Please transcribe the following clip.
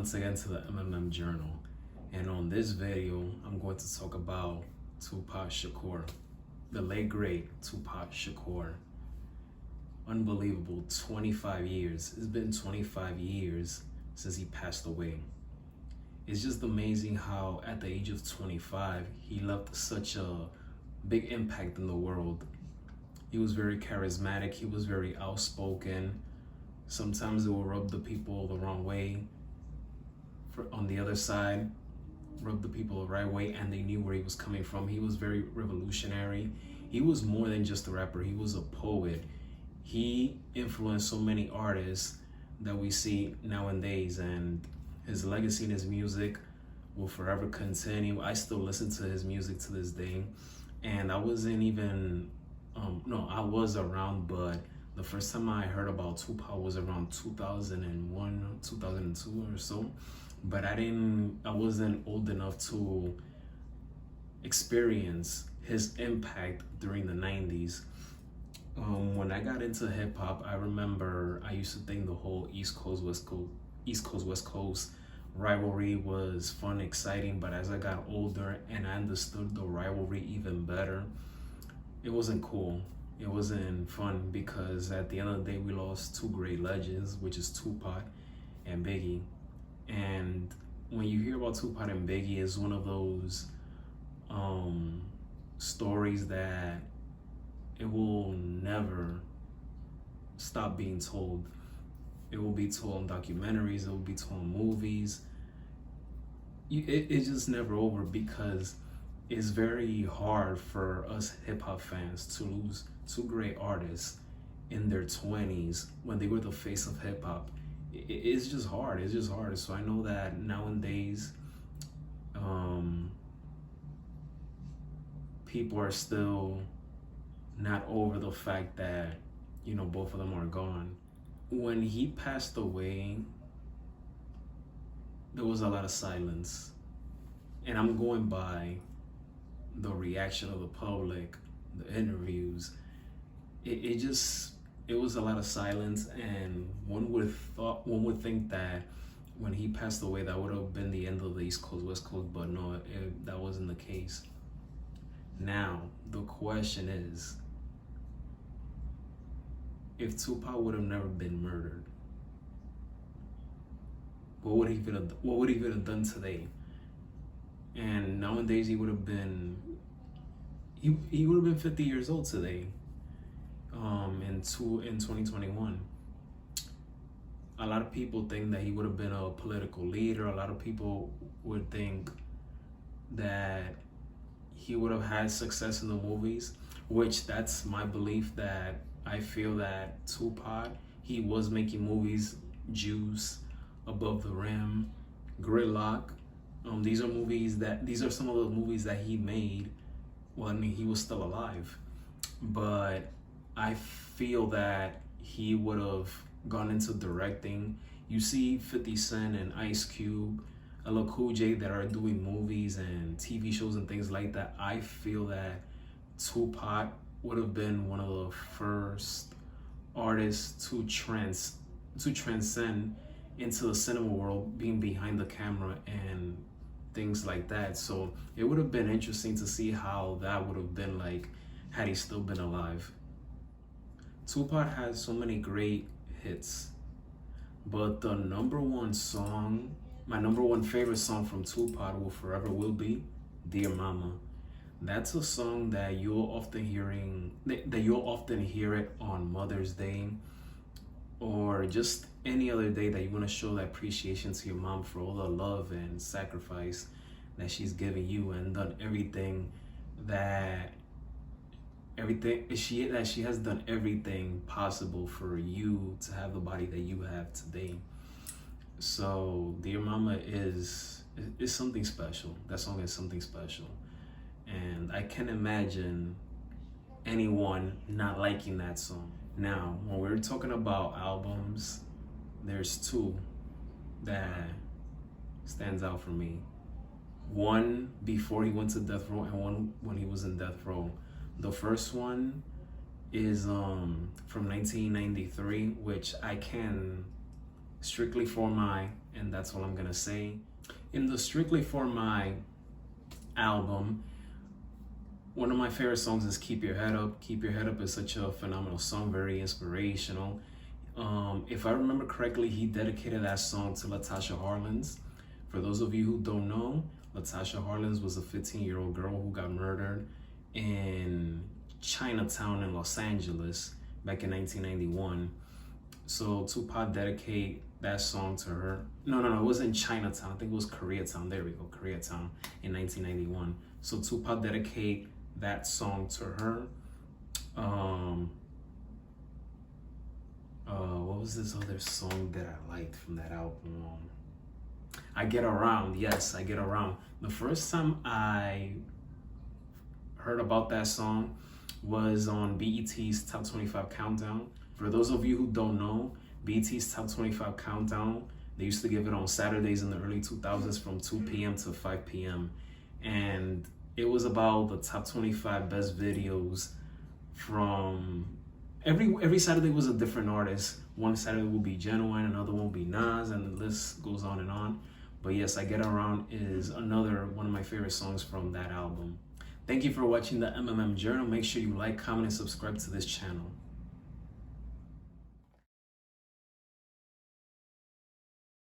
once again to the Journal, and on this video I'm going to talk about Tupac Shakur, the late great Tupac Shakur. Unbelievable, 25 years. It's been 25 years since he passed away. It's just amazing how at the age of 25 he left such a big impact in the world. He was very charismatic, he was very outspoken. Sometimes it will rub the people the wrong way. On the other side, rub the people the right way, and they knew where he was coming from. He was very revolutionary. He was more than just a rapper, he was a poet. He influenced so many artists that we see nowadays, and his legacy and his music will forever continue. I still listen to his music to this day, and I wasn't even, I was around, but the first time I heard about Tupac was around 2001, 2002 or so. But I wasn't old enough to experience his impact during the 90s. When I got into hip hop, I remember I used to think the whole East Coast, West Coast rivalry was fun, exciting. But as I got older and I understood the rivalry even better, it wasn't cool. It wasn't fun, because at the end of the day, we lost two great legends, which is Tupac and Biggie. And when you hear about Tupac and Biggie, it's one of those stories that it will never stop being told. It will be told in documentaries, it will be told in movies. It's just never over, because it's very hard for us hip-hop fans to lose two great artists in their 20s when they were the face of hip-hop. It's just hard. It's just hard. So I know that nowadays, people are still not over the fact that, both of them are gone. When he passed away, there was a lot of silence. And I'm going by the reaction of the public, the interviews. It was a lot of silence, and one would think that when he passed away, that would have been the end of the East Coast, West Coast, but no, that wasn't the case. Now, the question is, if Tupac would have never been murdered, what would he have done today? And nowadays, he would have been 50 years old today. In 2021, a lot of people think that he would have been a political leader. A lot of people would think that he would have had success in the movies, which that's my belief. That I feel that Tupac, he was making movies, Juice, Above the Rim, Gridlock. These are some of the movies that he made when he was still alive. But I feel that he would have gone into directing. You see 50 Cent and Ice Cube, LL Cool J that are doing movies and TV shows and things like that. I feel that Tupac would have been one of the first artists to transcend into the cinema world, being behind the camera and things like that. So it would have been interesting to see how that would have been like had he still been alive. Tupac has so many great hits, but the number one song, my number one favorite song from Tupac will be Dear Mama. That's a song that you'll often hear it on Mother's Day, or just any other day that you want to show that appreciation to your mom for all the love and sacrifice that she's given you, and done she has done everything possible for you to have the body that you have today. So Dear Mama is something special. That song is something special, and I can't imagine anyone not liking that song. Now, when we're talking about albums, there's two that stands out for me. One before he went to death row, and one when he was in death row. The first one is from 1993, which I can Strictly for My, and that's all I'm gonna say. In the Strictly for My album, one of my favorite songs is Keep Your Head Up. Keep Your Head Up is such a phenomenal song, very inspirational. If I remember correctly, he dedicated that song to Latasha Harlins. For those of you who don't know, Latasha Harlins was a 15-year-old girl who got murdered in Chinatown in Los Angeles back in 1991. So Tupac dedicated that song to her. No, it wasn't Chinatown. I think it was Koreatown. There we go, Koreatown in 1991. So Tupac dedicated that song to her. What was this other song that I liked from that album? I Get Around. Yes, I Get Around. The first time I heard about that song was on BET's Top 25 Countdown. For those of you who don't know, BET's Top 25 Countdown, they used to give it on Saturdays in the early 2000s from 2 p.m. to 5 p.m. And it was about the top 25 best videos from every Saturday was a different artist. One Saturday will be Genuine, another one will be Nas, and the list goes on and on. But yes, I Get Around is another one of my favorite songs from that album. Thank you for watching the MMM Journal. Make sure you like, comment, and subscribe to this channel.